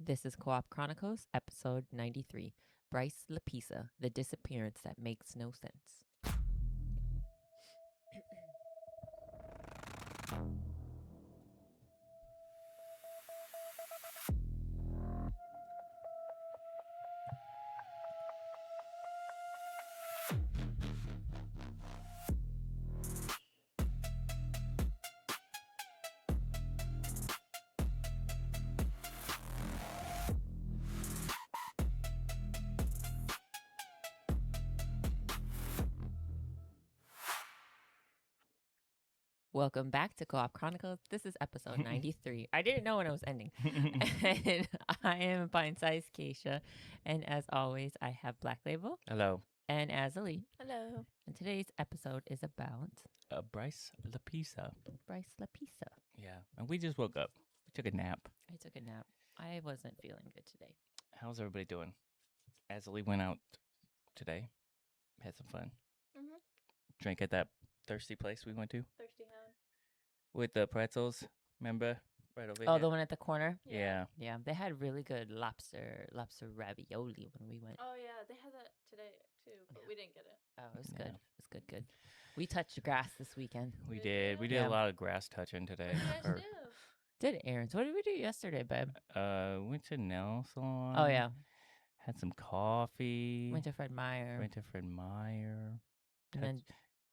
This is Co-op Chronicles, episode 93. Bryce Laspisa, the disappearance that makes no sense. Welcome back to Co-op Chronicles. This is episode 93. I didn't know when it was ending. And I am Bite-sized Geisha. And as always, I have Blacklabel. Hello. And Azzilee. Hello. And today's episode is about Bryce Laspisa. Bryce Laspisa. Yeah. And we just woke up. We took a nap. I took a nap. I wasn't feeling good today. How's everybody doing? Azzilee went out today. Had some fun. Mm-hmm. Drank at that thirsty place we went to Thirsty Hound. with the pretzels. Remember? Right over Oh, here. the one at the corner? Yeah. Yeah, they had really good lobster ravioli when we went. Oh yeah, they had that today too, but we didn't get it. Oh, it was Yeah. good. It was good. We touched grass this weekend. We Did did. you? We did Yeah. a lot of grass touching today. You guys do. Did errands. What did we do yesterday, babe? Went to nail salon. Oh, yeah. Had some coffee. Went to Fred Meyer. Went to Fred Meyer. And then,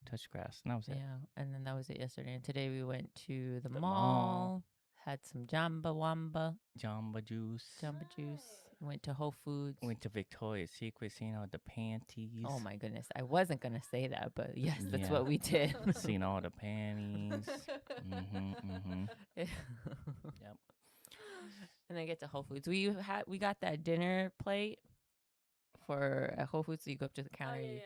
Touched grass. And that was it. yeah, and then that was it yesterday. And today we went to the The mall, mall. had some Jamba Jamba juice. juice. Went to Whole Foods. Went to Victoria's Secret, seen all the panties. Oh, my goodness. I wasn't going to say that, but yes, that's Yeah. what we did. Seen all the panties. Yep. And then get to Whole Foods. We got that dinner plate for at Whole Foods. So you go up to the Oh counter yeah.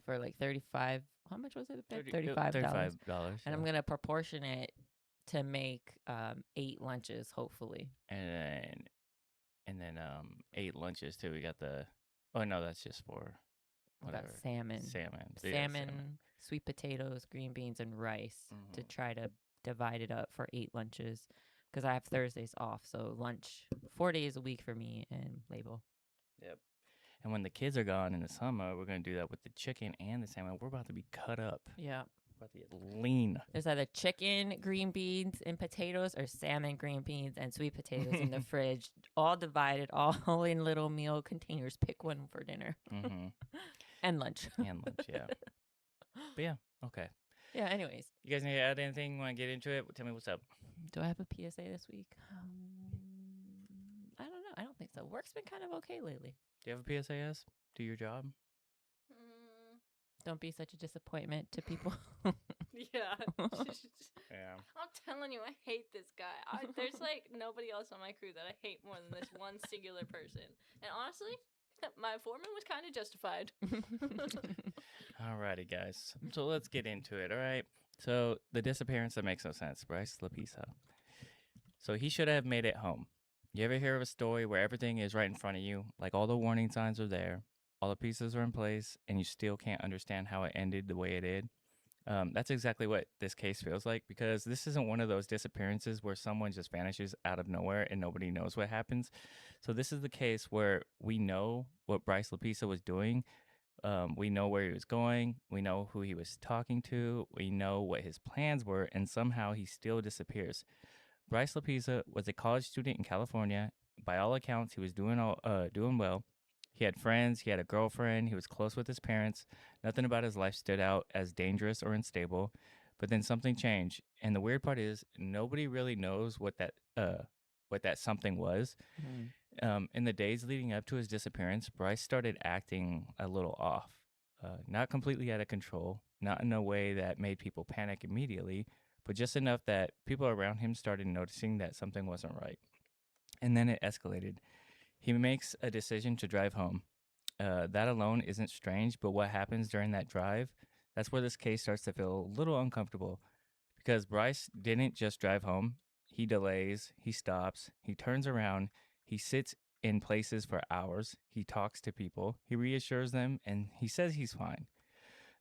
for like 35. How much was it? $35. $35. And I'm gonna proportion it to make 8 lunches, hopefully. And then 8 lunches too. We got the. Oh no, that's just for We got whatever. salmon, Salmon. sweet potatoes, green beans, and rice to Mhm. try to divide it up for 8 lunches. Because I have Thursdays off, so lunch 4 days a week for me and Label. Yep. And when the kids are gone in the summer, we're gonna do that with the chicken and the salmon. We're about to be cut up. Yeah. We're about to get lean. There's either chicken, green beans, and potatoes, or salmon, green beans, and sweet potatoes in the fridge, all divided, all in little meal containers. Pick one for dinner Mm-hmm. and lunch. And lunch, yeah. But yeah, okay. Yeah, anyways. You guys need to add anything? Want to get into it? Tell me what's up. Do I have a PSA this week? I don't know. I don't think so. Work's been kind of okay lately. Do you have a PSAS? Do your job? Don't be such a disappointment to people. Yeah. Yeah. I'm telling you, I hate this guy. There's like nobody else on my crew that I hate more than this one singular person. And honestly, my foreman was kind of justified. Alrighty, guys. So let's get into it, all right? So the disappearance that makes no sense, Bryce Laspisa. So he should have made it home. You ever hear of a story where everything is right in front of you, like all the warning signs are there, all the pieces are in place, and you still can't understand how it ended the way it did? That's exactly what this case feels like, because this isn't one of those disappearances where someone just vanishes out of nowhere and nobody knows what happens. So this is the case where we know what Bryce Laspisa was doing. We know where he was going. We know who he was talking to. We know what his plans were, and somehow he still disappears. Bryce Laspisa was a college student in California. By all accounts, he was doing well. He had friends. He had a girlfriend. He was close with his parents. Nothing about his life stood out as dangerous or unstable. But then something changed, and the weird part is nobody really knows what that something was. In the days leading up to his disappearance, Bryce started acting a little off, not completely out of control, not in a way that made people panic immediately, but just enough that people around him started noticing that something wasn't right. And then it escalated. He makes a decision to drive home. That alone isn't strange, but what happens during that drive, that's where this case starts to feel a little uncomfortable, because Bryce didn't just drive home. He delays, he stops, he turns around, he sits in places for hours, he talks to people, he reassures them, and he says he's fine.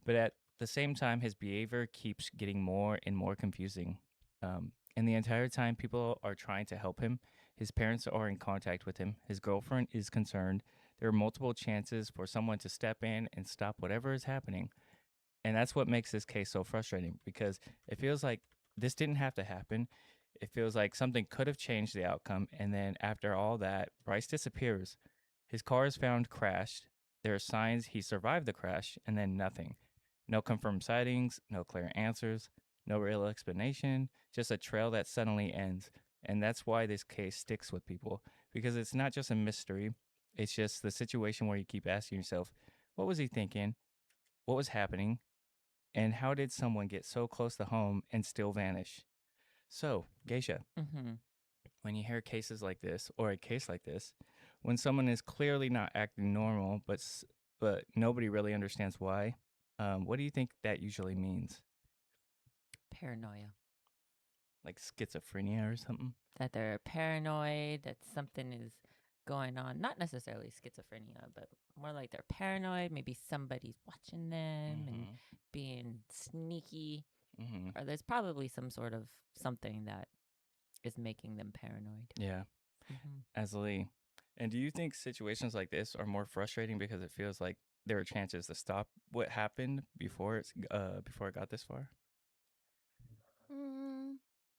But at the same time, his behavior keeps getting more and more confusing. And the entire time, people are trying to help him. His parents are in contact with him. His girlfriend is concerned. There are multiple chances for someone to step in and stop whatever is happening. And that's what makes this case so frustrating because it feels like this didn't have to happen. It feels like something could have changed the outcome. And then after all that, Bryce disappears. His car is found crashed. There are signs he survived the crash, and then nothing. No confirmed sightings, no clear answers, no real explanation, just a trail that suddenly ends. And that's why this case sticks with people because it's not just a mystery, it's just the situation where you keep asking yourself, what was he thinking? What was happening? And how did someone get so close to home and still vanish? So, Geisha, Mm-hmm. when you hear cases like this or a case like this, when someone is clearly not acting normal, but nobody really understands why, what do you think that usually means? Paranoia. Like schizophrenia or something? That they're paranoid, that something is going on. Not necessarily schizophrenia, but more like they're paranoid. Maybe somebody's watching them and being sneaky. Mm-hmm. Or there's probably some sort of something that is making them paranoid. Yeah, Mm-hmm. Azzilee. And do you think situations like this are more frustrating because it feels like there are chances to stop what happened before it got this far?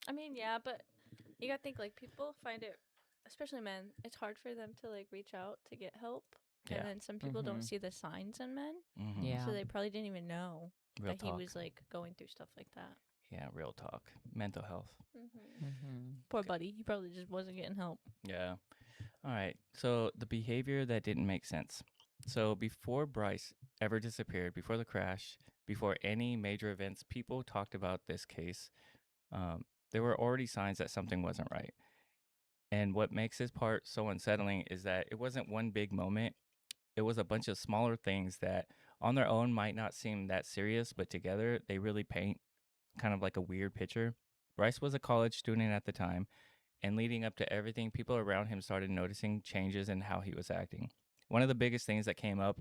I mean, yeah, but you gotta think like people find it, especially men. It's hard for them to like reach out to get help, Yeah. and then some people don't Mhm. see the signs in men, Mm-hmm. Yeah. so they probably didn't even know Real that he talk. was like going through stuff like that. Yeah, real talk. Mental health. Mm-hmm. Poor buddy, he probably just wasn't getting help. Yeah. All right. So the behavior that didn't make sense. So before Bryce ever disappeared, before the crash, before any major events, people talked about this case. There were already signs that something wasn't right. And what makes this part so unsettling is that it wasn't one big moment. It was a bunch of smaller things that on their own might not seem that serious, but together they really paint kind of like a weird picture. Bryce was a college student at the time, and leading up to everything, people around him started noticing changes in how he was acting. One of the biggest things that came up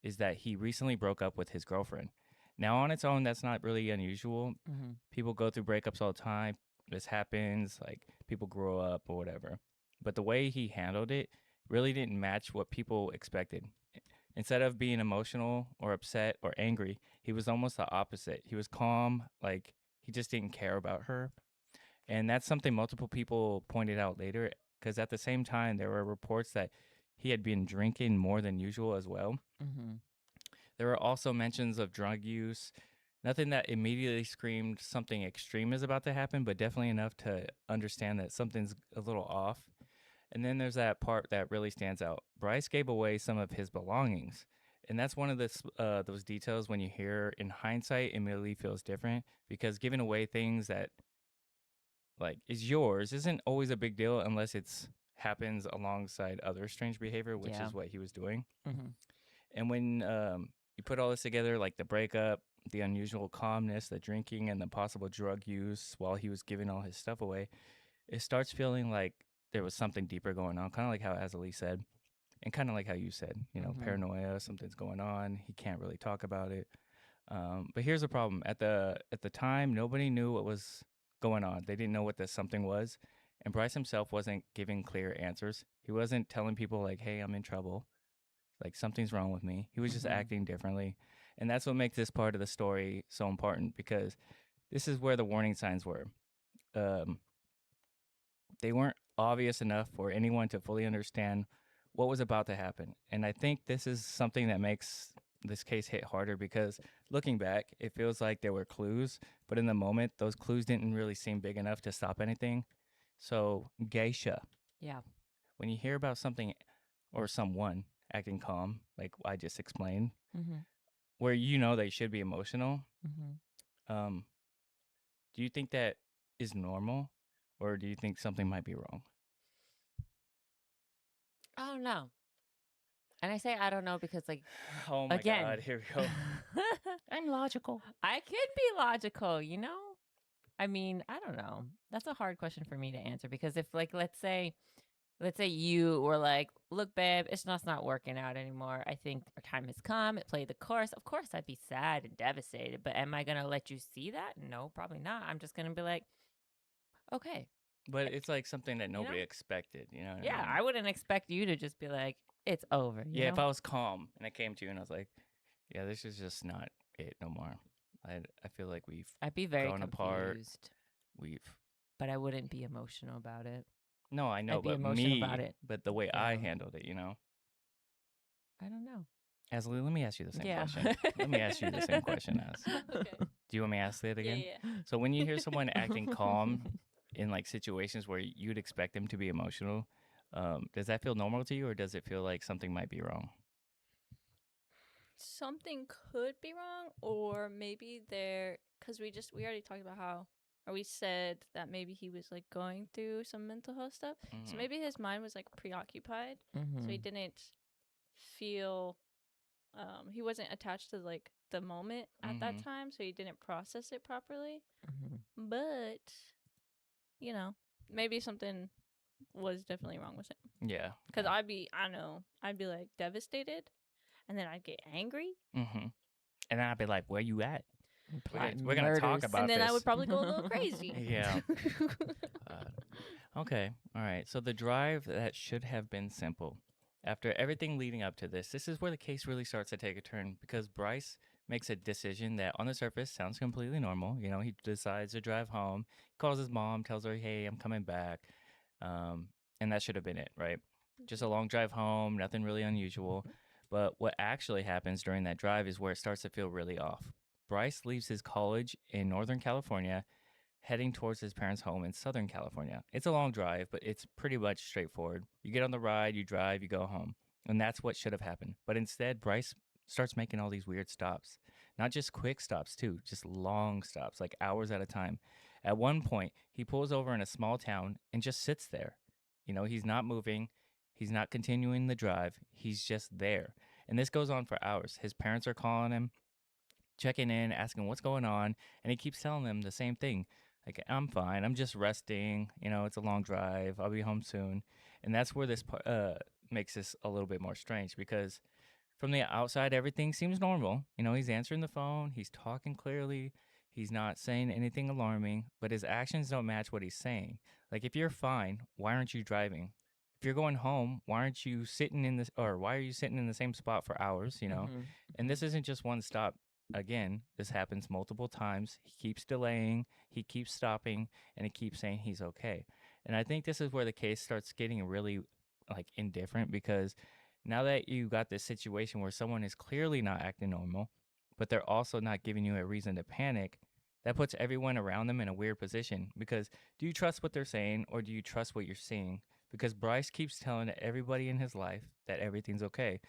is that he recently broke up with his girlfriend. Now, on its own, that's not really unusual. Mm-hmm. People go through breakups all the time. This happens, like people grow up or whatever. But the way he handled it really didn't match what people expected. Instead of being emotional or upset or angry, he was almost the opposite. He was calm, like he just didn't care about her. And that's something multiple people pointed out later because at the same time, there were reports that he had been drinking more than usual as well. Mm-hmm. There were also mentions of drug use. Nothing that immediately screamed something extreme is about to happen, but definitely enough to understand that something's a little off. And then there's that part that really stands out. Bryce gave away some of his belongings. And that's one of those details when you hear in hindsight immediately feels different because giving away things that like is yours isn't always a big deal unless it's happens alongside other strange behavior, which Yeah. is what he was doing. Mm-hmm. And when you put all this together, like the breakup, the unusual calmness, the drinking, and the possible drug use while he was giving all his stuff away, it starts feeling like there was something deeper going on, kind of like how Azzilee said, and kind of like how you said, paranoia, something's going on. He can't really talk about it. But here's the problem: at the time, nobody knew what was going on. They didn't know what this something was, and Bryce himself wasn't giving clear answers. He wasn't telling people like, "Hey, I'm in trouble," like something's wrong with me. He was just acting differently, and that's what makes this part of the story so important because this is where the warning signs were. Um, they weren't obvious enough for anyone to fully understand what was about to happen. And I think this is something that makes this case hit harder because looking back, it feels like there were clues, but in the moment, those clues didn't really seem big enough to stop anything. So, Geisha, Yeah. when you hear about something or someone acting calm, like I just explained, Mm-hmm. where you know they should be emotional, Mm-hmm. um, do you think that is normal or do you think something might be wrong? I don't know. And I say I don't know because, like, Oh my again, God, here we go. I'm logical. I could be logical, you know? I mean, I don't know. That's a hard question for me to answer because if, like, let's say you were like, look, babe, it's just not working out anymore. I think our time has come. It played the course. Of course, I'd be sad and devastated, but am I going to let you see that? No, probably not. I'm just going to be like, okay. But it's like something that know? nobody expected. You know what Yeah, I mean? I wouldn't expect you to just be like, it's over. You Yeah, know? if I was calm and I came to you and I was like, yeah, this is just not it no more. I feel like we've I'd be very grown apart. confused, We've but I wouldn't be emotional about it. no, I know, I'd be but emotional about me, it but the way I down. handled it, you know. I don't know. Azzilee, let me ask you the same Yeah. question. Let me ask you the same question as. Okay. Do you want me to ask it Yeah, again? yeah. So when you hear someone acting calm in like situations where you'd expect them to be emotional, does that feel normal to you, or does it feel like something might be wrong? Something could be wrong, or maybe because we already talked about how, or we said that maybe he was like going through some mental health stuff. So Mhm. maybe his mind was like preoccupied, so he Mhm. didn't feel, he wasn't attached to like the moment at that Mhm. time, so he didn't process it properly. Mhm. But you know, maybe something was definitely wrong with him. Yeah. Because I'd be like devastated, and then I'd get angry, Mm-hmm. And then I'd be like, "Where you at? Plotting We're gonna talk murders. about and then I this." would probably go a little crazy. Yeah. Okay. All right. So the drive that should have been simple. After everything leading up to this is where the case really starts to take a turn because Bryce makes a decision that on the surface sounds completely normal. You know, he decides to drive home, calls his mom, tells her, "Hey, I'm coming back." Um, and that should have been it, right? Just a long drive home, nothing really unusual. But what actually happens during that drive is where it starts to feel really off. Bryce leaves his college in Northern California, heading towards his parents' home in Southern California. It's a long drive, but it's pretty much straightforward. You get on the ride, you drive, you go home. And that's what should have happened. But instead, Bryce starts making all these weird stops. Not just quick stops, too, just long stops, like hours at a time. At one point, he pulls over in a small town and just sits there. You know, he's not moving, he's not continuing the drive, he's just there. And this goes on for hours. His parents are calling him, checking in, asking what's going on, and he keeps telling them the same thing. Like, I'm fine. I'm just resting. You know, it's a long drive. I'll be home soon. And that's where this makes this a little bit more strange because from the outside, everything seems normal. You know, he's answering the phone, he's talking clearly, he's not saying anything alarming, but his actions don't match what he's saying. Like, if you're fine, why aren't you driving? If you're going home, why aren't you sitting in this, or why are you sitting in the same spot for hours, you know? Mhm. And this isn't just one stop. Again, this happens multiple times. He keeps delaying, he keeps stopping, and he keeps saying he's okay. And I think this is where the case starts getting really like indifferent because now that you got this situation where someone is clearly not acting normal, but they're also not giving you a reason to panic, that puts everyone around them in a weird position because do you trust what they're saying or do you trust what you're seeing? Because Bryce keeps telling everybody in his life that everything's okay,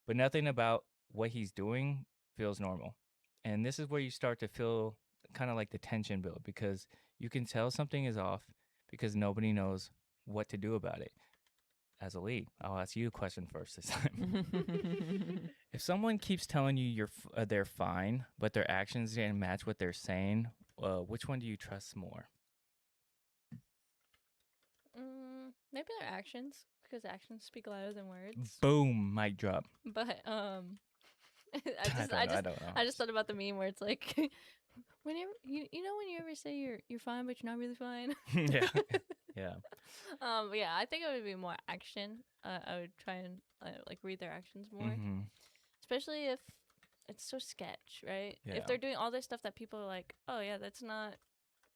but nothing about what he's doing feels normal. And this is where you start to feel kind of like the tension build because you can tell something is off because nobody knows what to do about it. Azzilee, I'll ask you a question first this time. If someone keeps telling you they're fine, but their actions didn't match what they're saying, which one do you trust more? Maybe their actions, because actions speak louder than words. Boom, mic drop. But I don't know. I just thought about the meme where it's like, whenever you know when you ever say you're fine but you're not really fine. Yeah, yeah. But yeah, I think it would be more action. I would try and like read their actions more, Mm-hmm. especially if it's so sketch, right? Yeah. If they're doing all this stuff that people are like, oh yeah, that's not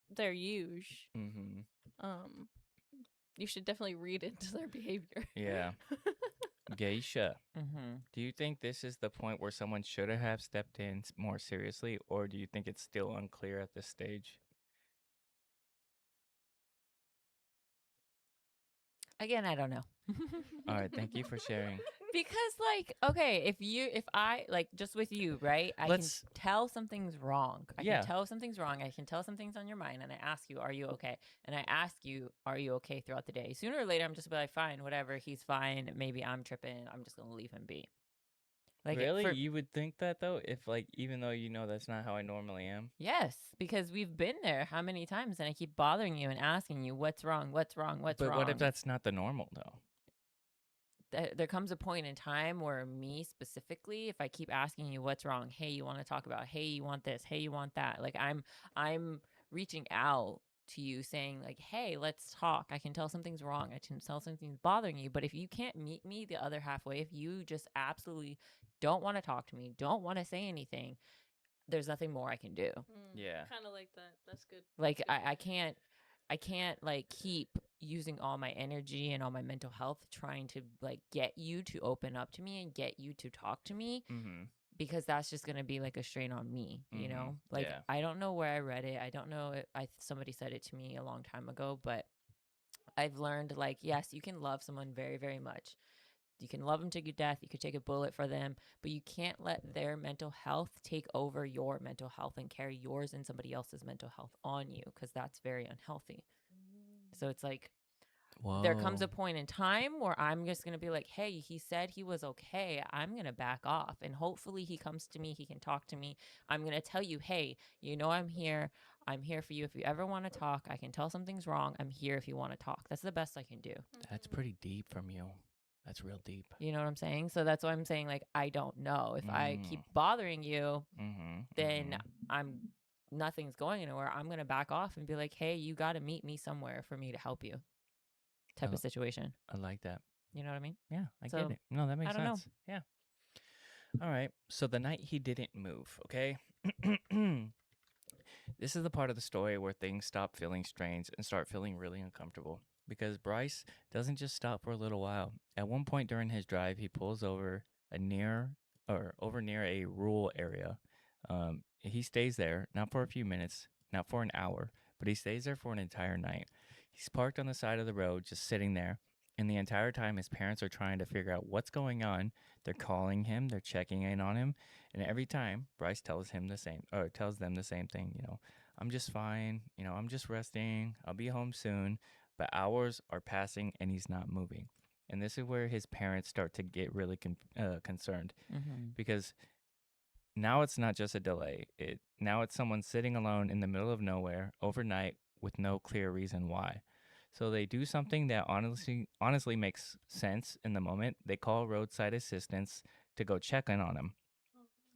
their use. Mm-hmm. You should definitely read into their behavior. Yeah. Geisha, Mhm. do you think this is the point where someone should have stepped in more seriously, or do you think it's still unclear at this stage? Again, I don't know. All right, thank you for sharing. Because like, okay, if I like just with you, right? I Let's- can tell something's wrong. I Yeah. can tell something's wrong. I can tell something's on your mind and I ask you, are you okay? And I ask you, are you okay throughout the day? Sooner or later I'm just gonna be like, fine, whatever, he's fine. Maybe I'm tripping. I'm just gonna leave him be. Like Really? You would think that though, if like even though you know that's not how I normally am. yes, because we've been there how many times and I keep bothering you and asking you what's wrong, what's wrong, what's But wrong. what if that's not the normal though? There comes a point in time where me specifically, if I keep asking you what's wrong, hey, you want to talk about, hey, you want this, hey, you want that, like I'm reaching out to you saying like, hey, let's talk. I can tell something's wrong. I can tell something's bothering you. But if you can't meet me the other halfway, if you just absolutely don't want to talk to me, don't want to say anything, there's nothing more I can do. Yeah. Kind of like that. That's good. Like That's good. I can't like keep using all my energy and all my mental health trying to like get you to open up to me and get you to talk to me, Mm-hmm. because that's just going to be like a strain on me, you Mhm. know? Like Yeah. I don't know where I read it. I don't know if somebody said it to me a long time ago, but I've learned like, yes, you can love someone very, very much. You can love them to death. You could take a bullet for them, but you can't let their mental health take over your mental health and carry yours and somebody else's mental health on you, because that's very unhealthy. So it's like, there comes a point in time where I'm just going to be like, hey, he said he was okay. I'm going to back off. And hopefully he comes to me. He can talk to me. I'm going to tell you, hey, you know, I'm here. I'm here for you. If you ever want to talk, I can tell something's wrong. I'm here if you want to talk. That's the best I can do. That's pretty deep from you. That's real deep. You know what I'm saying? So that's why I'm saying, like, I don't know. If I keep bothering you, Mm-hmm. then nothing's going anywhere. I'm going to back off and be like, hey, you got to meet me somewhere for me to help you, type of situation. I like that. You know what I mean? Yeah, I So, get it. No, that makes I don't know. sense. Yeah. All right. So the night he didn't move, okay? This is the part of the story where things stop feeling strange and start feeling really uncomfortable, because Bryce doesn't just stop for a little while. At one point during his drive, he pulls over over near a rural area. He stays there, not for a few minutes, not for an hour, but he stays there for an entire night. He's parked on the side of the road, just sitting there. And the entire time, his parents are trying to figure out what's going on. They're calling him, they're checking in on him, and every time Bryce tells them the same thing. I'm just fine. I'm just resting. I'll be home soon. But hours are passing and he's not moving. And this is where his parents start to get really concerned, because now it's not just a delay. Now it's someone sitting alone in the middle of nowhere overnight with no clear reason why. So they do something that honestly makes sense in the moment. They call roadside assistance to go check in on him.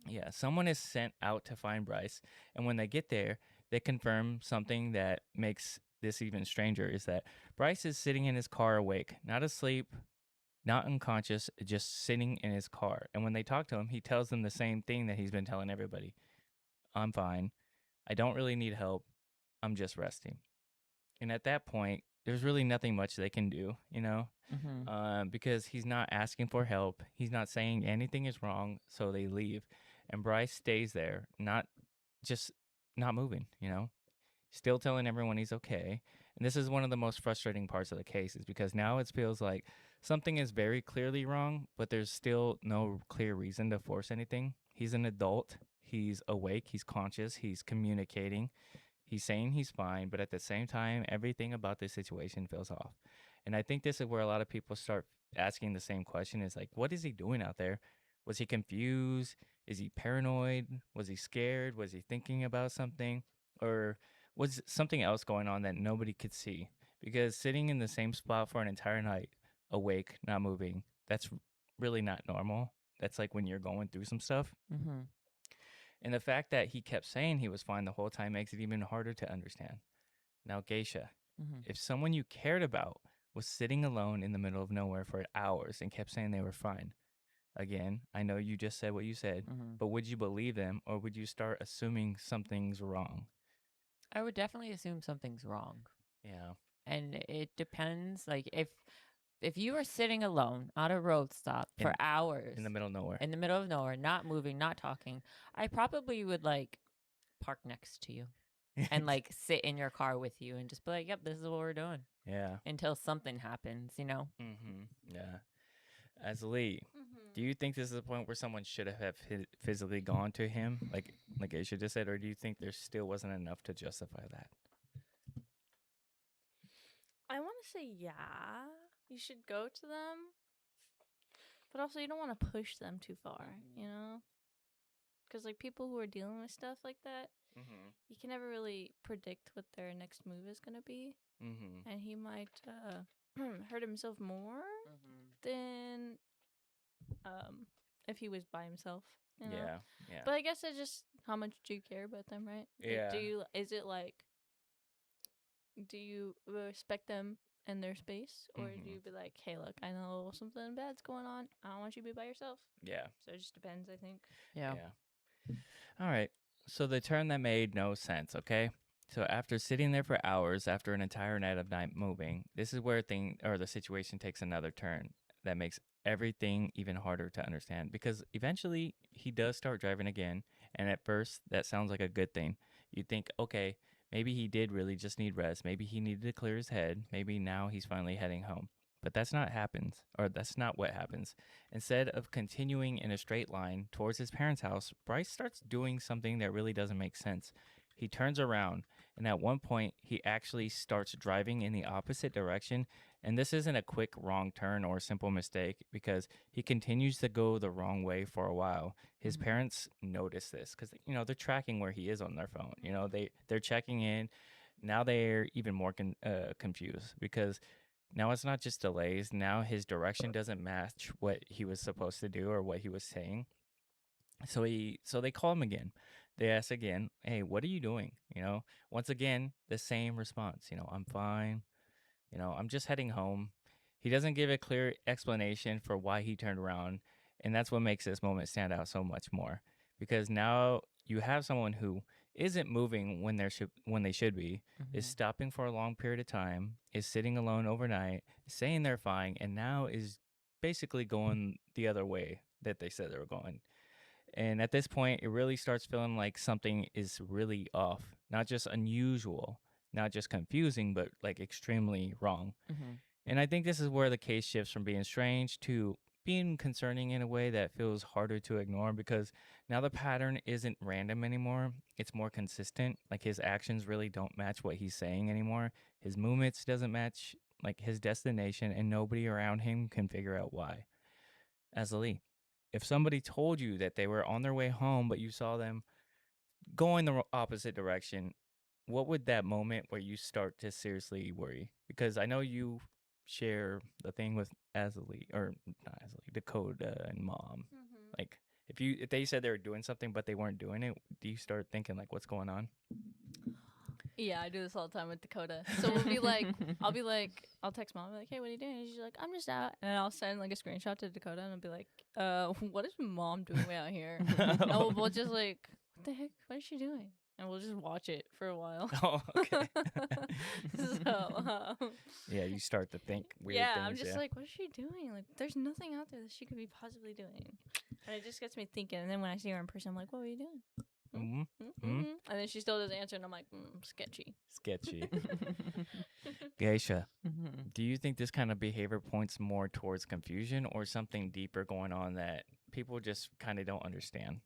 Yeah, someone is sent out to find Bryce, and when they get there, they confirm something that makes this even stranger, is that Bryce is sitting in his car awake, not asleep, not unconscious, just sitting in his car. And when they talk to him, he tells them the same thing that he's been telling everybody. I'm fine. I don't really need help. I'm just resting. And at that point, there's really nothing much they can do, because he's not asking for help. He's not saying anything is wrong, so they leave. And Bryce stays there, not moving, still telling everyone he's okay. And this is one of the most frustrating parts of the case, is because now it feels like something is very clearly wrong, but there's still no clear reason to force anything. He's an adult. He's awake. He's conscious. He's communicating. He's saying he's fine, but at the same time, everything about this situation feels off. And I think this is where a lot of people start asking the same question, is like, what is he doing out there? Was he confused? Is he paranoid? Was he scared? Was he thinking about something? Or was something else going on that nobody could see? Because sitting in the same spot for an entire night, awake, not moving, that's really not normal. That's like when you're going through some stuff. And the fact that he kept saying he was fine the whole time makes it even harder to understand. Now, Geisha, if someone you cared about was sitting alone in the middle of nowhere for hours and kept saying they were fine, again, I know you just said what you said, but would you believe them, or would you start assuming something's wrong? I would definitely assume something's wrong. Yeah. And it depends. Like, if you were sitting alone on a road stop for hours In the middle of nowhere, not moving, not talking, I probably would like park next to you and like sit in your car with you and just be like, yep, this is what we're doing. Yeah. Until something happens, Yeah. Azzilee, do you think this is a point where someone should have physically gone to him, like Geisha just said, or do you think there still wasn't enough to justify that? I want to say yeah, you should go to them, but also you don't want to push them too far, because like people who are dealing with stuff like that, you can never really predict what their next move is gonna be, and he might hurt himself more than if he was by himself. Yeah. But I guess it's just how much do you care about them, right? Yeah. Is it like do you respect them and their space, or do you be like, hey, look, I know something bad's going on. I don't want you to be by yourself. Yeah. So it just depends, I think. Yeah. All right. So the turn that made no sense, okay? So after sitting there for hours after an entire night of night moving, this is where the situation takes another turn that makes everything even harder to understand because eventually he does start driving again, and at first that sounds like a good thing. You think, okay, maybe he did really just need rest, maybe he needed to clear his head, maybe now he's finally heading home. But that's not what happens. Instead of continuing in a straight line towards his parents' house, Bryce starts doing something that really doesn't make sense. He turns around, and at one point, he actually starts driving in the opposite direction. And this isn't a quick wrong turn or a simple mistake because he continues to go the wrong way for a while. His parents notice this because they're tracking where he is on their phone. They're checking in. Now they're even more confused because now it's not just delays. Now his direction doesn't match what he was supposed to do or what he was saying. So they call him again. They ask again, "Hey, what are you doing?" Once again, the same response. I'm fine. I'm just heading home. He doesn't give a clear explanation for why he turned around, and that's what makes this moment stand out so much more. Because now you have someone who isn't moving when they should be, is stopping for a long period of time, is sitting alone overnight, saying they're fine, and now is basically going the other way that they said they were going. And at this point, it really starts feeling like something is really off, not just unusual, not just confusing, but like extremely wrong. And I think this is where the case shifts from being strange to being concerning in a way that feels harder to ignore because now the pattern isn't random anymore. It's more consistent. Like his actions really don't match what he's saying anymore. His movements doesn't match like his destination, and nobody around him can figure out why. Azzilee, if somebody told you that they were on their way home but you saw them going the opposite direction, what would that moment where you start to seriously worry? Because I know you share the thing with Azzilee, or not Azzilee, Dakota and Mom. Like, if they said they were doing something but they weren't doing it, do you start thinking like, what's going on? Yeah, I do this all the time with Dakota. So we'll be like, I'll text Mom, I'll be like, hey, what are you doing? And she's like, I'm just out. And then I'll send like a screenshot to Dakota and I'll be like, what is Mom doing way out here? And we'll just like, what the heck? What is she doing? And we'll just watch it for a while. Oh, okay. So, yeah, you start to think weird yeah, things. I'm just like, what is she doing? Like, there's nothing out there that she could be possibly doing. And it just gets me thinking. And then when I see her in person, I'm like, what were you doing? And then she still doesn't answer, and I'm like, sketchy. Sketchy. Geisha, do you think this kind of behavior points more towards confusion or something deeper going on that people just kind of don't understand?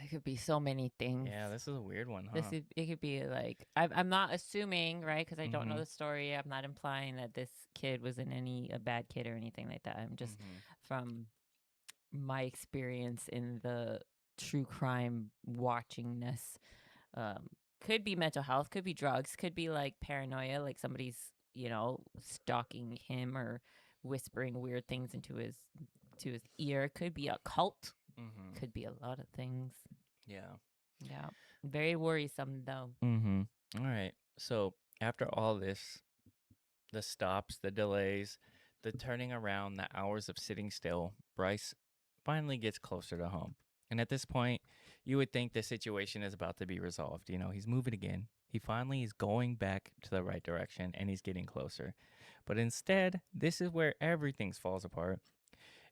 It could be so many things. Yeah, this is a weird one, huh? It could be like I'm not assuming, right? Because I don't know the story. I'm not implying that this kid was a bad kid or anything like that. I'm just from my experience in the true crime watchingness. Could be mental health, could be drugs, could be like paranoia, like somebody's stalking him or whispering weird things into his ear. Could be a cult. Could be a lot of things. Yeah, very worrisome though. All right, so after all this, the stops, the delays, the turning around, the hours of sitting still, Bryce finally gets closer to home. And at this point, you would think the situation is about to be resolved. He's moving again. He finally is going back to the right direction and he's getting closer. But instead, this is where everything falls apart.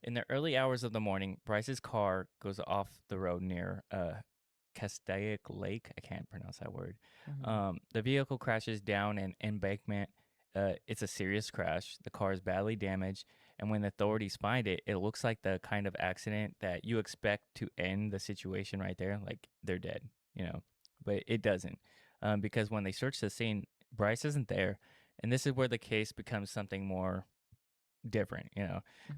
In the early hours of the morning, Bryce's car goes off the road near Castaic Lake. I can't pronounce that word. The vehicle crashes down an embankment. It's a serious crash. The car is badly damaged. And when the authorities find it, it looks like the kind of accident that you expect to end the situation right there. Like they're dead, But it doesn't. Because when they search the scene, Bryce isn't there. And this is where the case becomes something more different,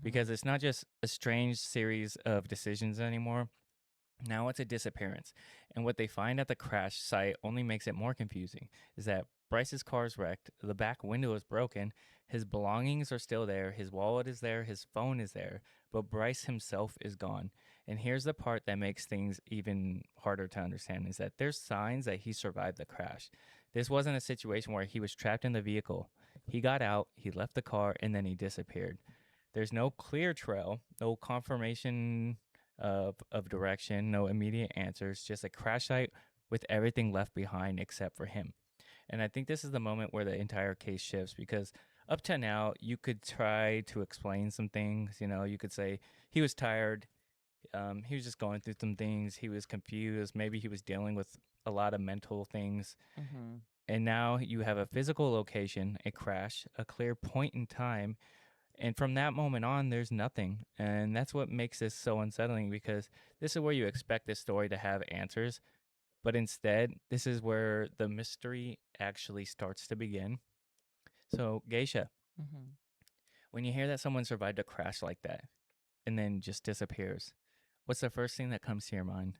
because it's not just a strange series of decisions anymore. Now it's a disappearance. And what they find at the crash site only makes it more confusing is that Bryce's car is wrecked, the back window is broken, his belongings are still there, his wallet is there, his phone is there, but Bryce himself is gone. And here's the part that makes things even harder to understand is that there's signs that he survived the crash. This wasn't a situation where he was trapped in the vehicle. He got out, he left the car, and then he disappeared. There's no clear trail, no confirmation of direction, no immediate answers, just a crash site with everything left behind except for him. And I think this is the moment where the entire case shifts because up to now, you could try to explain some things. You know, you could say he was tired. He was just going through some things. He was confused. Maybe he was dealing with a lot of mental things. Mm-hmm. And now you have a physical location, a crash, a clear point in time. And from that moment on, there's nothing. And that's what makes this so unsettling because this is where you expect this story to have answers. But instead, this is where the mystery actually starts to begin. So, Geisha, Mm-hmm. when you hear that someone survived a crash like that and then just disappears, what's the first thing that comes to your mind?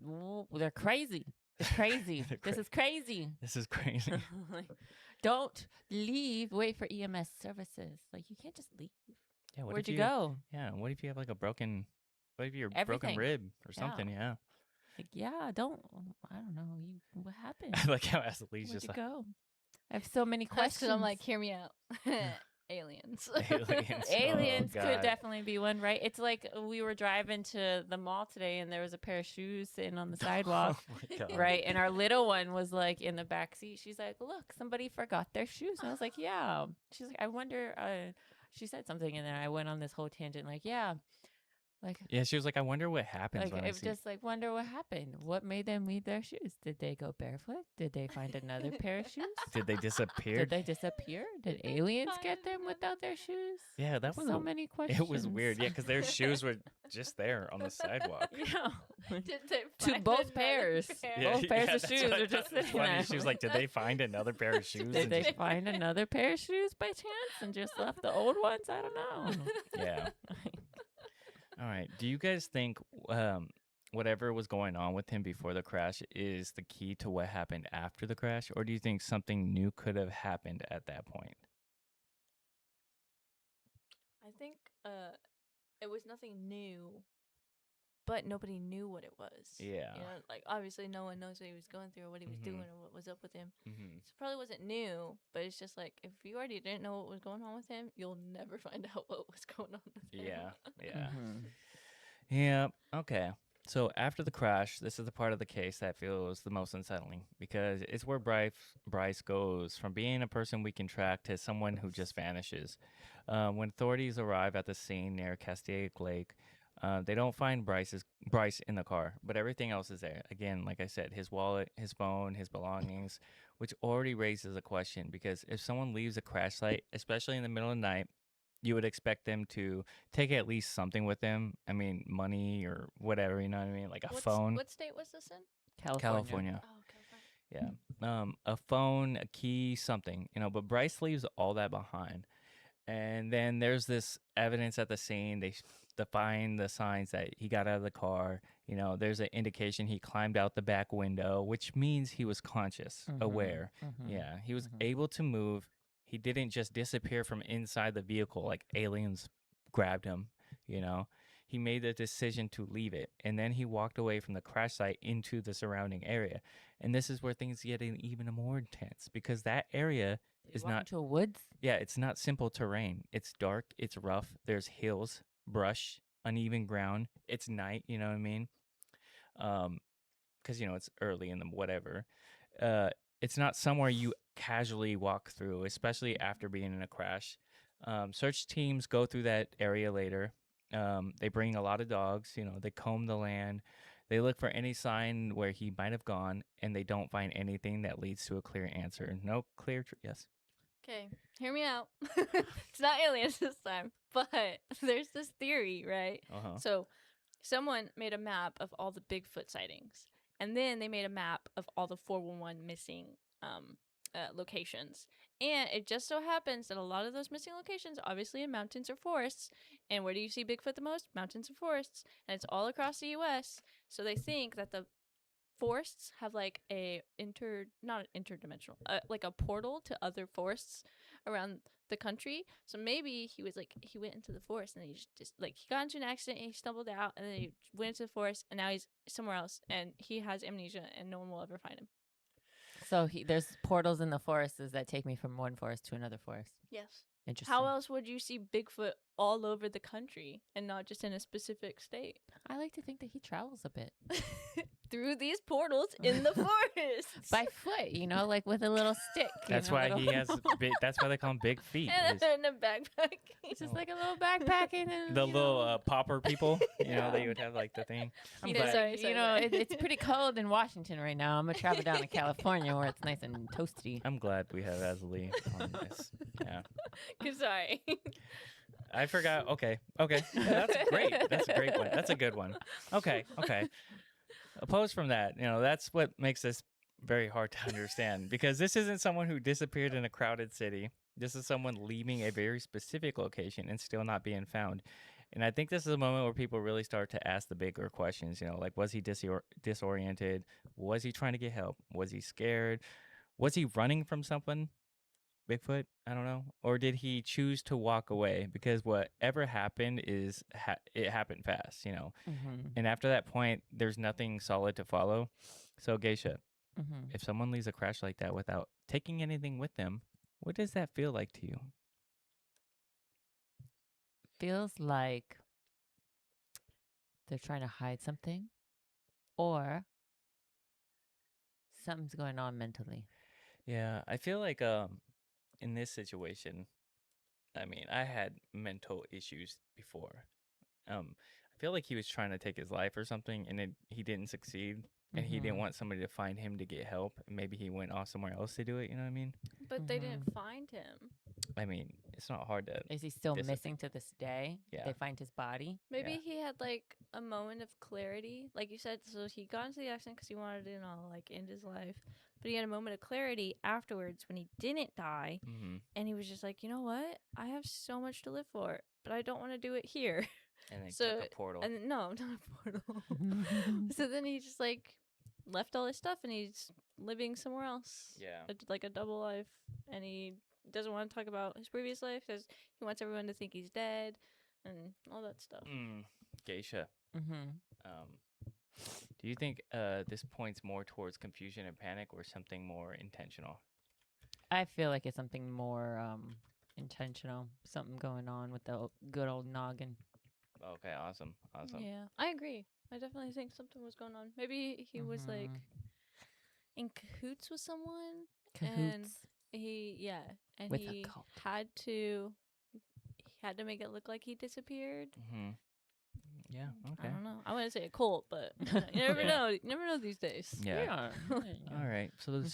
Well, they're crazy. It's crazy. They're This is crazy. This is crazy. Like, don't leave. Wait for EMS services. Like, you can't just leave. Yeah, Where'd you go? Yeah, what if you have like a broken, what if you're broken Everything. rib or Yeah. something? Yeah. Like, yeah, don't. I don't know. What happened? I like how Azzilee's Where'd just you like, go? I have so many That's questions. because I'm like, hear me out. Aliens. aliens. Aliens Oh, could God. definitely be one, right? It's like we were driving to the mall today and there was a pair of shoes sitting on the sidewalk, Oh my God. right? And our little one was like in the back seat. She's like, look, somebody forgot their shoes. And I was like, yeah. She's like, I wonder, she said something and then I went on this whole tangent like, yeah. Like, Yeah, she was like, I wonder what happens like when I it see. just like wonder what happened. What made them leave their shoes? Did they go barefoot? Did they find another pair of shoes? Did they disappear? Did they disappear? Did aliens get them without their shoes? Yeah, that was so many questions. It was weird. Yeah, because their shoes were just there on the sidewalk. Yeah. Did they To find both another pairs. pair? Yeah. Both pairs of that's shoes what I are just thought was sitting funny. there. She was like, did they find another pair of shoes? Did and they just- find another pair of shoes by chance and just left the old ones? I don't know. Yeah. All right. Do you guys think whatever was going on with him before the crash is the key to what happened after the crash? Or do you think something new could have happened at that point? I think it was nothing new, but nobody knew what it was. Yeah. You know, like obviously no one knows what he was going through or what he was doing or what was up with him. Mm-hmm. So it probably wasn't new, but it's just like if you already didn't know what was going on with him, you'll never find out what was going on with him. Yeah. Yeah. Mhm. Yeah. Okay. So after the crash, this is the part of the case that feels the most unsettling because it's where Bryce goes from being a person we can track to someone who just vanishes. When authorities arrive at the scene near Castaic Lake, they don't find Bryce in the car, but everything else is there. Again, like I said, his wallet, his phone, his belongings, which already raises a question because if someone leaves a crash site, especially in the middle of the night, you would expect them to take at least something with them. I mean, money or whatever, you know what I mean? Like a phone. What state was this in? California. Oh, California. Yeah. A phone, a key, something, you know, but Bryce leaves all that behind. And then there's this evidence at the scene. They find the signs that he got out of the car. You know, there's an indication he climbed out the back window, which means he was conscious, aware. Yeah, he was able to move. He didn't just disappear from inside the vehicle like aliens grabbed him, you know. He made the decision to leave it, and then he walked away from the crash site into the surrounding area. And this is where things get even more intense because that area is not into woods. Yeah, it's not simple terrain. It's dark, it's rough. There's hills, brush, uneven ground. It's night, you know what I mean? Because you know it's early in the whatever. It's not somewhere you casually walk through, especially after being in a crash. Search teams go through that area later. They bring a lot of dogs. You know, they comb the land. They look for any sign where he might have gone, and they don't find anything that leads to a clear answer. No clear. Yes. Okay, hear me out. It's not aliens this time, but there's this theory, right? Uh-huh. So, someone made a map of all the Bigfoot sightings, and then they made a map of all the 411 missing locations. And it just so happens that a lot of those missing locations, obviously in mountains or forests. And where do you see Bigfoot the most? Mountains and forests. And it's all across the U.S. So they think that the forests have like not interdimensional, like a portal to other forests around the country. So maybe he went into the forest and he just like he got into an accident and he stumbled out and then he went into the forest and now he's somewhere else and he has amnesia and no one will ever find him. So there's portals in the forests that take me from one forest to another forest. Yes. Interesting. How else would you see Bigfoot all over the country and not just in a specific state? I like to think that he travels a bit. Through these portals in the forest. By foot, like with a little stick. That's why he has that's why they call him Big Feet. And a backpack. It's just like a little backpacking and The little popper people, that you would have like the thing. I'm glad. Sorry. It's pretty cold in Washington right now. I'm gonna travel down to California where it's nice and toasty. I'm glad we have Azzilee on this. Yeah. Sorry. I forgot. Okay. That's great. That's a great one. That's a good one. Okay. Opposed from that, that's what makes this very hard to understand because this isn't someone who disappeared in a crowded city. This is someone leaving a very specific location and still not being found. And I think this is a moment where people really start to ask the bigger questions, like, was he disoriented? Was he trying to get help? Was he scared? Was he running from someone? Bigfoot? I don't know. Or did he choose to walk away? Because whatever happened it happened fast, Mm-hmm. And after that point, there's nothing solid to follow. So, Geisha, Mm-hmm. if someone leaves a crash like that without taking anything with them, what does that feel like to you? Feels like they're trying to hide something or something's going on mentally. Yeah, I feel like in this situation, I mean, I had mental issues before. I feel like he was trying to take his life or something, and he didn't succeed, and he didn't Mhm. want somebody to find him to get help. And maybe he went off somewhere else to do it. You know what I mean? But they didn't find him. I mean, it's not hard to. Is he still Disappear. missing to this day? Yeah. They find his body. Maybe Yeah. he had like a moment of clarity, like you said. So he got into the accident because he wanted to, like end his life. But he had a moment of clarity afterwards when he didn't die, Mm-hmm. and he was just like, you know what? I have so much to live for, but I don't want to do it here. And they So- took a portal. And no, not a portal. So then he just like left all his stuff and he's living somewhere else. Yeah. Like a double life, and he doesn't want to talk about his previous life because he wants everyone to think he's dead and all that stuff. Geisha, Mm-hmm. do you think this points more towards confusion and panic or something more intentional? I feel like it's something more intentional. Something going on with the good old noggin. Okay, awesome. Yeah, I agree. I definitely think something was going on. Maybe he was like Mhm. in cahoots with someone. Cahoots. And With a he cult. had to make it look like he disappeared. Mm-hmm. Yeah. Okay. I don't know. I want to say a cult, but you never Yeah. know. You never know these days. Yeah. All right. So the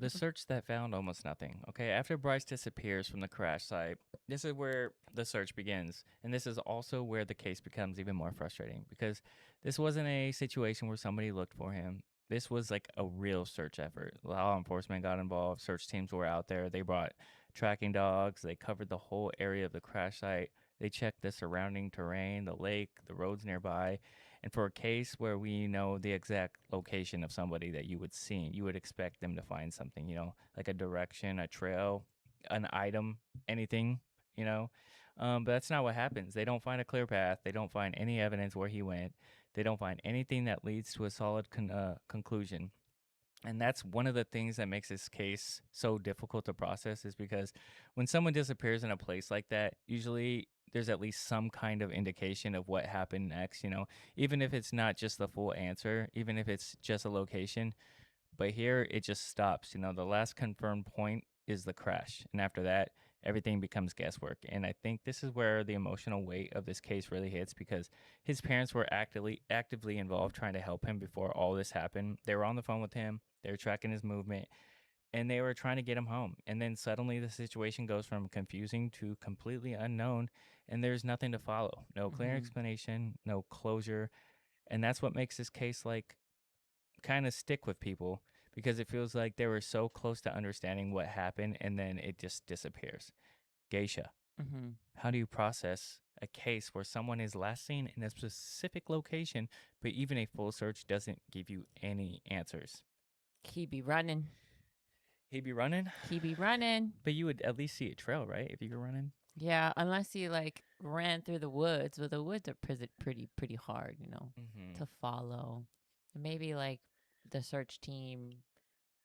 search that found almost nothing. Okay. After Bryce disappears from the crash site, this is where the search begins, and this is also where the case becomes even more frustrating because this wasn't a situation where somebody looked for him. This was like a real search effort. Law enforcement got involved. Search teams were out there. They brought tracking dogs. They covered the whole area of the crash site. They checked the surrounding terrain, the lake, the roads nearby. And for a case where we know the exact location of somebody that you would see, you would expect them to find something, like a direction, a trail, an item, anything, But that's not what happens. They don't find a clear path. They don't find any evidence where he went. They don't find anything that leads to a solid conclusion. And that's one of the things that makes this case so difficult to process is because when someone disappears in a place like that, usually there's at least some kind of indication of what happened next, even if it's not just the full answer, even if it's just a location. But here it just stops. The last confirmed point is the crash. And after that, everything becomes guesswork. And I think this is where the emotional weight of this case really hits because his parents were actively involved trying to help him before all this happened. They were on the phone with him. They were tracking his movement. And they were trying to get him home. And then suddenly the situation goes from confusing to completely unknown. And there's nothing to follow. No clear explanation, no closure. And that's what makes this case kind of stick with people because it feels like they were so close to understanding what happened and then it just disappears. Geisha, Mm-hmm. how do you process a case where someone is last seen in a specific location, but even a full search doesn't give you any answers? He be running. He'd be running, He be running. but you would at least see a trail, right? If you were running. Yeah, unless he like ran through the woods. But the woods are pretty hard, you know, Mm-hmm. to follow. Maybe like the search team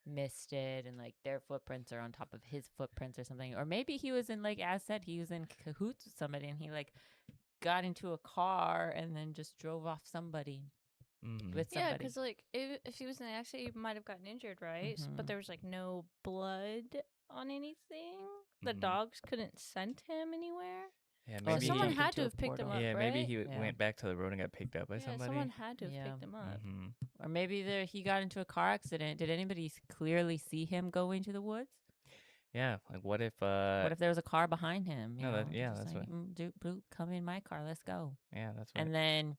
missed it and like their footprints are on top of his footprints or something. Or maybe he was in, like As said, he was in cahoots with somebody and he like got into a car and then just drove off somebody Mm-hmm. with Yeah, somebody. because like if he was in an accident, he might have gotten injured, right? Mhm. But there was like no blood on anything. The Mhm. dogs couldn't scent him anywhere. Yeah, Or So maybe he someone jumped had into to a have picked him portal. up, yeah, right? maybe he Yeah. went back to the road and got picked up by Yeah, somebody. someone had to have Yeah. picked him up. Mm-hmm. Or maybe he got into a car accident. Did anybody clearly see him go into the woods? Yeah, like what if? What if there was a car behind him? You no, know, yeah, just that's like, what. Doop, boop, come in my car, let's go. Yeah, that's right. And then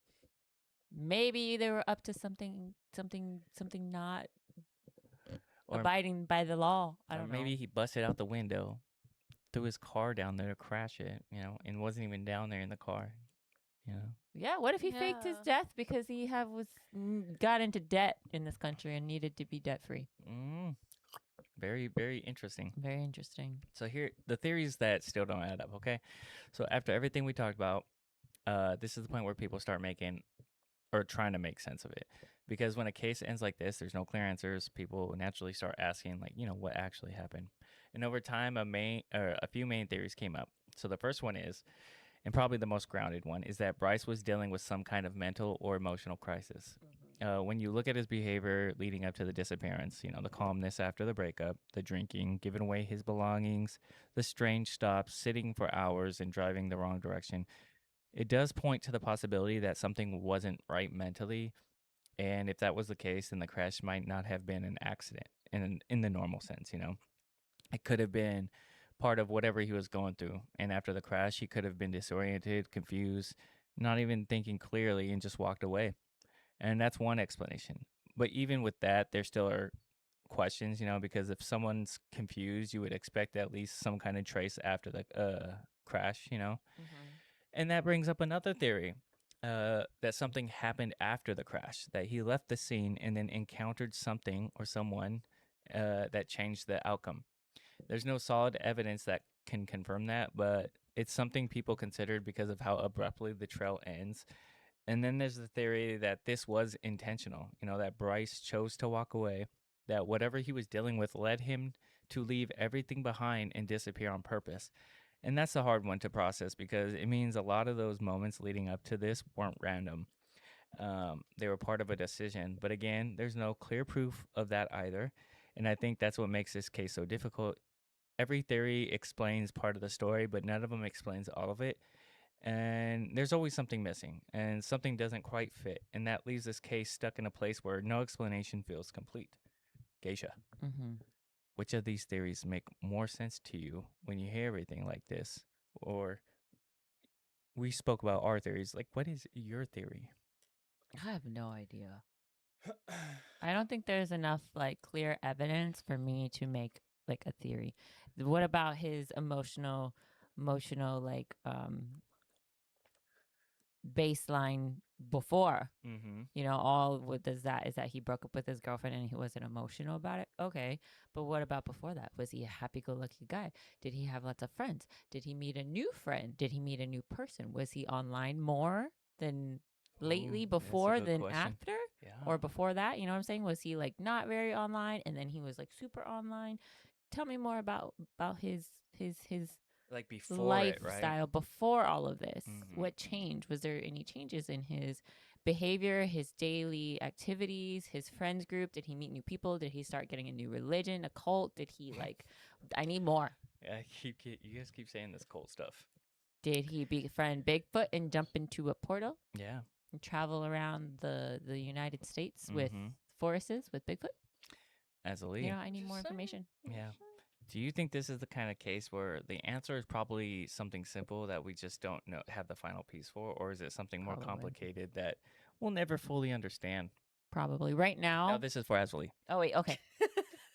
maybe they were up to something not Or abiding by the law. I don't maybe know. he busted out the window, threw his car down there to crash it, and wasn't even down there in the car. You know. Yeah, what if he faked his Yeah. death because he got into debt in this country and needed to be debt free? Mm. Very, very interesting. Very interesting. So here, the theories that still don't add up. Okay, so after everything we talked about, this is the point where people start making or trying to make sense of it. Because when a case ends like this, there's no clear answers. People naturally start asking, like, what actually happened. And over time, a few main theories came up. So the first one is, and probably the most grounded one, is that Bryce was dealing with some kind of mental or emotional crisis. When you look at his behavior leading up to the disappearance, the calmness after the breakup, the drinking, giving away his belongings, the strange stops, sitting for hours, and driving the wrong direction, it does point to the possibility that something wasn't right mentally. And if that was the case, then the crash might not have been an accident in the normal sense. It could have been part of whatever he was going through. And after the crash, he could have been disoriented, confused, not even thinking clearly, and just walked away. And that's one explanation. But even with that, there still are questions, because if someone's confused, you would expect at least some kind of trace after the crash. And that brings up another theory, that something happened after the crash, that he left the scene and then encountered something or someone that changed the outcome. There's no solid evidence that can confirm that, but it's something people considered because of how abruptly the trail ends. And then there's the theory that this was intentional, that Bryce chose to walk away, that whatever he was dealing with led him to leave everything behind and disappear on purpose. And that's a hard one to process because it means a lot of those moments leading up to this weren't random. They were part of a decision. But again, there's no clear proof of that either. And I think that's what makes this case so difficult. Every theory explains part of the story, but none of them explains all of it. And there's always something missing, and something doesn't quite fit. And that leaves this case stuck in a place where no explanation feels complete. Geisha. Mm-hmm. Which of these theories make more sense to you when you hear everything like this? Or we spoke about our theories. Like, what is your theory? I have no idea. I don't think there's enough like clear evidence for me to make like a theory. What about his emotional like baseline before? Mm-hmm. All what does that is that he broke up with his girlfriend and he wasn't emotional about it. Okay, but what about before that? Was he a happy-go-lucky guy? Did he have lots of friends? Did he meet a new friend? Did he meet a new person? Was he online more than lately, Ooh, that's a before good than question. after? Yeah. Or before that? You know what I'm saying? Was he like not very online and then he was like super online? Tell me more about his like before it, right? lifestyle before all of this. Mhm. What changed? Was there any changes in his behavior, his daily activities, his friends group? Did he meet new people? Did he start getting a new religion, a cult? Did he like I need more. Yeah, you guys keep saying this cult stuff. Did he befriend Bigfoot and jump into a portal Yeah. and travel around the United States with Mhm. forests with Bigfoot? Azzilee. I need more Just saying. information. Yeah. Do you think this is the kind of case where the answer is probably something simple that we just don't know have the final piece for, or is it something more Probably. complicated that we'll never fully understand? Probably right No, now. this is for Azzilee. Oh wait, okay.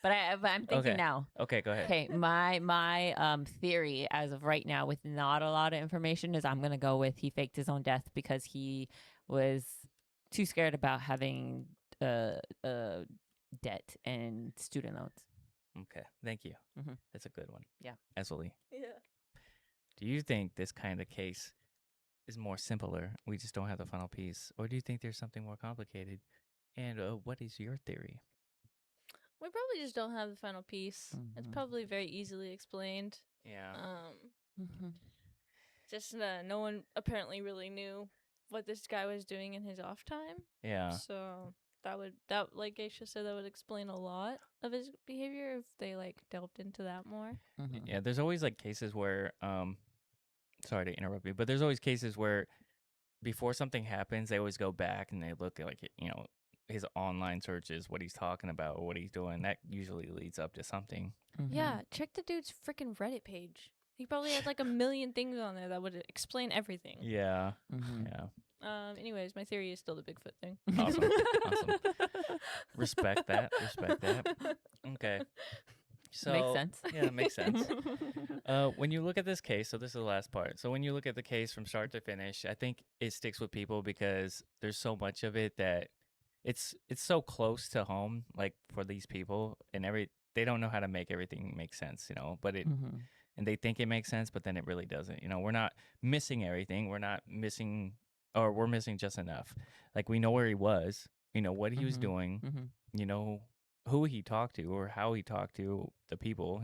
But I'm thinking Okay. now. Okay, go ahead. Okay, my theory as of right now, with not a lot of information, is I'm gonna go with he faked his own death because he was too scared about having debt and student loans. Okay, thank you. Mhm. That's a good one. Yeah. Azzilee, Yeah. do you think this kind of case is more simpler? We just don't have the final piece, or do you think there's something more complicated? And what is your theory? We probably just don't have the final piece. It's Mhm. probably very easily explained. Yeah. Just no one apparently really knew what this guy was doing in his off time. Yeah. So that like Geisha said, that would explain a lot of his behavior if they like delved into that more. Yeah, there's always like cases where sorry to interrupt you, but there's always cases where before something happens, they always go back and they look at like his online searches, what he's talking about or what he's doing. That usually leads up to something. Yeah, check the dude's freaking Reddit page. He probably had like a million things on there that would explain everything. Yeah. Mhm. Yeah. Anyways, my theory is still the Bigfoot thing. Awesome. Awesome. Respect that. Respect that. Okay. So Makes sense. Yeah, it makes sense. When you look at this case, so this is the last part. So when you look at the case from start to finish, I think it sticks with people because there's so much of it that it's so close to home, like for these people, and they don't know how to make everything make sense, but it and they think it makes sense, but then it really doesn't. We're not missing everything. We're not missing, or we're missing just enough. Like we know where he was, what he was doing, who he talked to or how he talked to the people,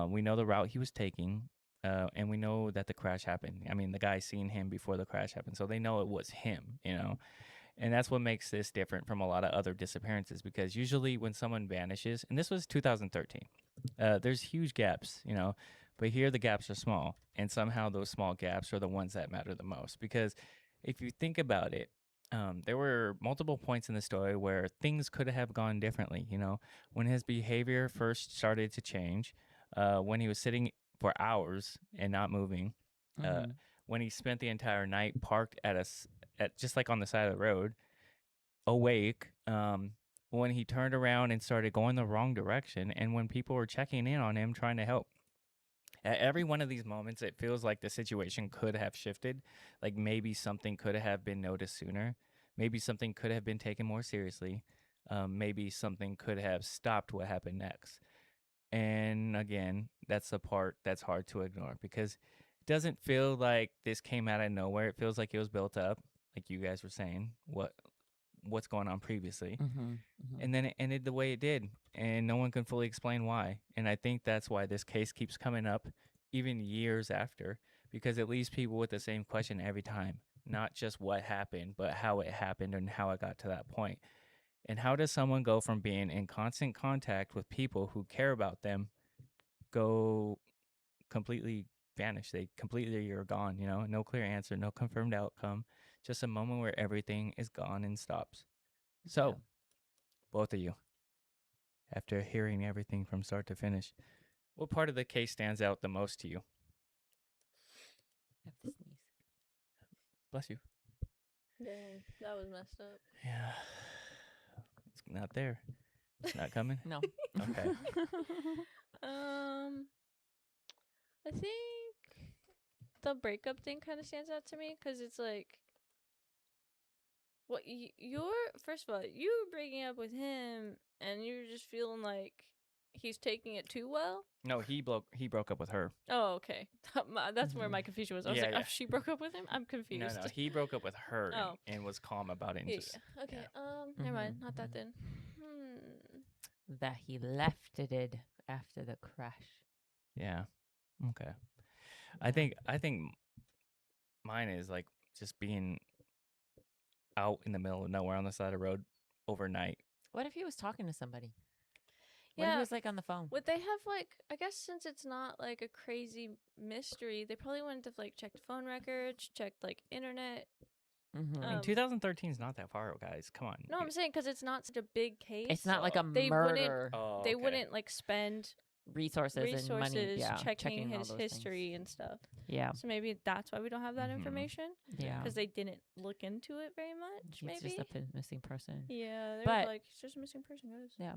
we know the route he was taking, and we know that the crash happened. I mean, the guy seen him before the crash happened, so they know it was him, and that's what makes this different from a lot of other disappearances, because usually when someone vanishes, and this was 2013, there's huge gaps, but here the gaps are small, and somehow those small gaps are the ones that matter the most, because if you think about it, there were multiple points in the story where things could have gone differently. When his behavior first started to change, when he was sitting for hours and not moving, when he spent the entire night parked at just like on the side of the road, awake, when he turned around and started going the wrong direction, and when people were checking in on him trying to help. At every one of these moments, it feels like the situation could have shifted. Like maybe something could have been noticed sooner. Maybe something could have been taken more seriously. Maybe something could have stopped what happened next. And again, that's the part that's hard to ignore, because it doesn't feel like this came out of nowhere. It feels like it was built up, like you guys were saying, what's going on previously. And then it ended the way it did, and no one can fully explain why. And I think that's why this case keeps coming up even years after, because it leaves people with the same question every time, not just what happened, but how it happened and how it got to that point. And how does someone go from being in constant contact with people who care about them go completely vanish? They completely are gone, no clear answer, no confirmed outcome, just a moment where everything is gone and stops. So both of you, after hearing everything from start to finish, what part of the case stands out the most to you? I have to sneeze. Bless you. Dang, that was messed up. Yeah. It's not there. It's not coming? No. Okay. I think the breakup thing kind of stands out to me, because it's like, what you're first of all, you were breaking up with him, and you're just feeling like he's taking it too well. No, he broke up with her. Oh, okay. That's where my confusion was. I was Yeah, like, yeah. oh, she broke up with him? I'm confused. No, he broke up with her Oh. and was calm about it. And Yeah, just, yeah. Okay. yeah. Never mind. Not that then. That he left it after the crash. Yeah. Okay. I think mine is like just being out in the middle of nowhere on the side of the road overnight. What if he was talking to somebody? What if Yeah. he was like on the phone? Would they have like, I guess since it's not like a crazy mystery, they probably wouldn't have like checked phone records, checked like internet. I mean, 2013 is not that far, guys. Come on. No, I'm saying because it's not such a big case. It's not like a They murder. They wouldn't like spend resources and money. Yeah, checking all his those history things. and stuff. Yeah, So maybe that's why we don't have that information. yeah. Because they didn't look into it very much. He's Maybe. just a missing person. Yeah, they're But- like, he's just a missing person, guys. Yeah.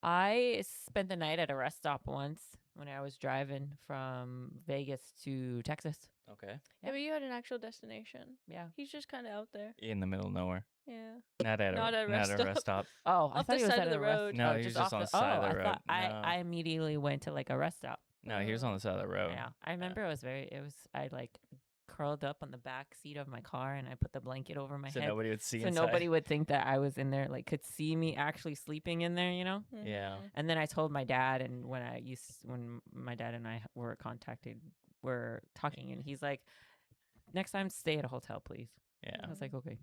I spent the night at a rest stop once when I was driving from Vegas to Texas. Okay. Yeah, but you had an actual destination. Yeah. He's just kind of out there. In the middle of nowhere. Yeah. Not at a rest stop. Oh, I Off thought the he was side at of the a rest. road. No, oh, he was just on the off side of the I road. thought No. I immediately went to like a rest stop. No, he was on the side of the road. Yeah, I remember I like curled up on the back seat of my car and I put the blanket over my So head. nobody would see So inside. nobody would think that I was in there, like could see me actually sleeping in there, you know? Yeah. Mhm. And then I told my dad, and when my dad and I were talking, and he's like, "Next time, stay at a hotel, please." Yeah. I was like, "Okay."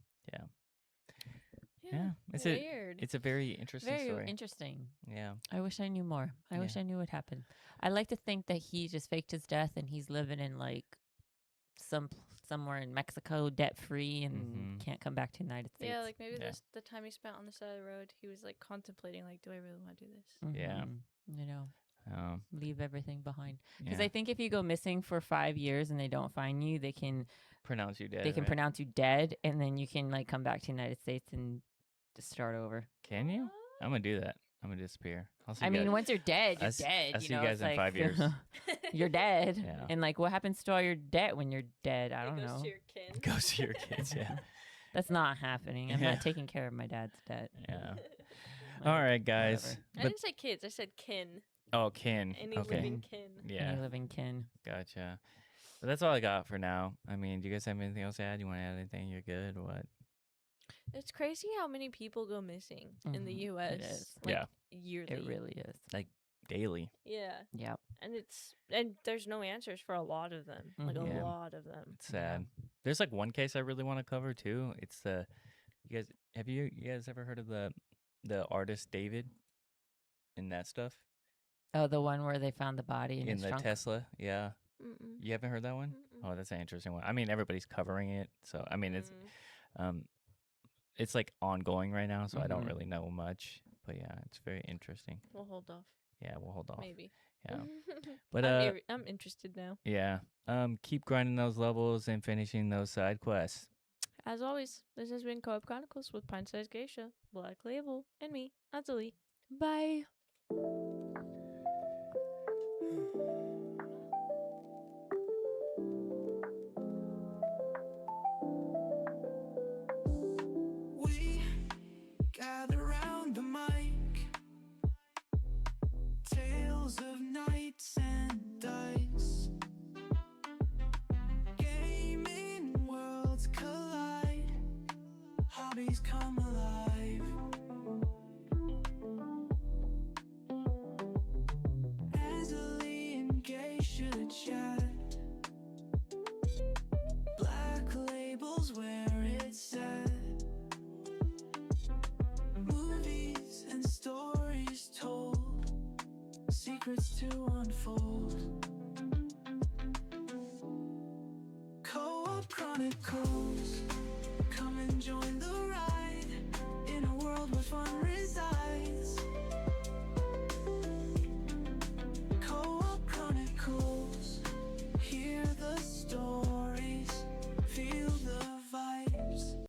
Yeah. It's weird. a very interesting Very story. interesting. Yeah. I wish I knew more. I wish Yeah. I knew what happened. I like to think that he just faked his death and he's living in like somewhere in Mexico, debt free, and Mhm. can't come back to the United States. Yeah, like maybe Yeah. the time he spent on the side of the road, he was like contemplating, like, do I really want to do this? Yeah. You know, Um, leave everything behind. Because yeah. I think if you go missing for 5 years and they don't find you, they can Pronounce you dead. they can right? pronounce you dead, and then you can like come back to the United States and just start over. Can you? I'm gonna do that. I'm gonna disappear. I'll see I you mean, guys. once you're dead, you're I'll dead. see you guys it's in like, 5 years. you're dead. Yeah. And like, what happens to all your debt when you're dead? I It don't goes know. to your kin. Go see your kids. Yeah. That's not happening. I'm Yeah. not taking care of my dad's debt. Yeah. Like, All right, guys. whatever. I didn't say kids. I said kin. Oh, kin. Any Okay. living kin. Yeah. Any living kin. Gotcha. But that's all I got for now. I mean, do you guys have anything else to add? You want to add anything? You're good. Or what? It's crazy how many people go missing in the Mhm, U.S. it is. Like, Yeah. yearly. It really is. Daily. Yeah, Yep. and there's no answers for a lot of them. Like Mhm. a Yeah. lot of them. It's sad. There's like one case I really want to cover too. It's the you guys ever heard of the artist David and that stuff Oh, the one where they found the body in in his the trunk. Tesla? Yeah. Mm-mm. You haven't heard that one? Mm-mm. Oh, that's an interesting one. I mean, everybody's covering it, so I mean, Mm. it's like ongoing right now, so I don't Mhm. really know much. But yeah, it's very interesting. We'll hold off. Yeah, we'll hold off. Maybe. Yeah, but I'm interested now. yeah, keep grinding those levels and finishing those side quests. As always, this has been Co-op Chronicles with Pint-Sized Geisha, Blacklabel, and me, Azzilee. Bye. We gather round the mic, tales of knights and dice. Gaming worlds collide, hobbies come alive. Azzilee and Geisha chat. Black labels where it's at. Movies and stories told, secrets to unfold. Co-op Chronicles, come and join the ride in a world where fun resides.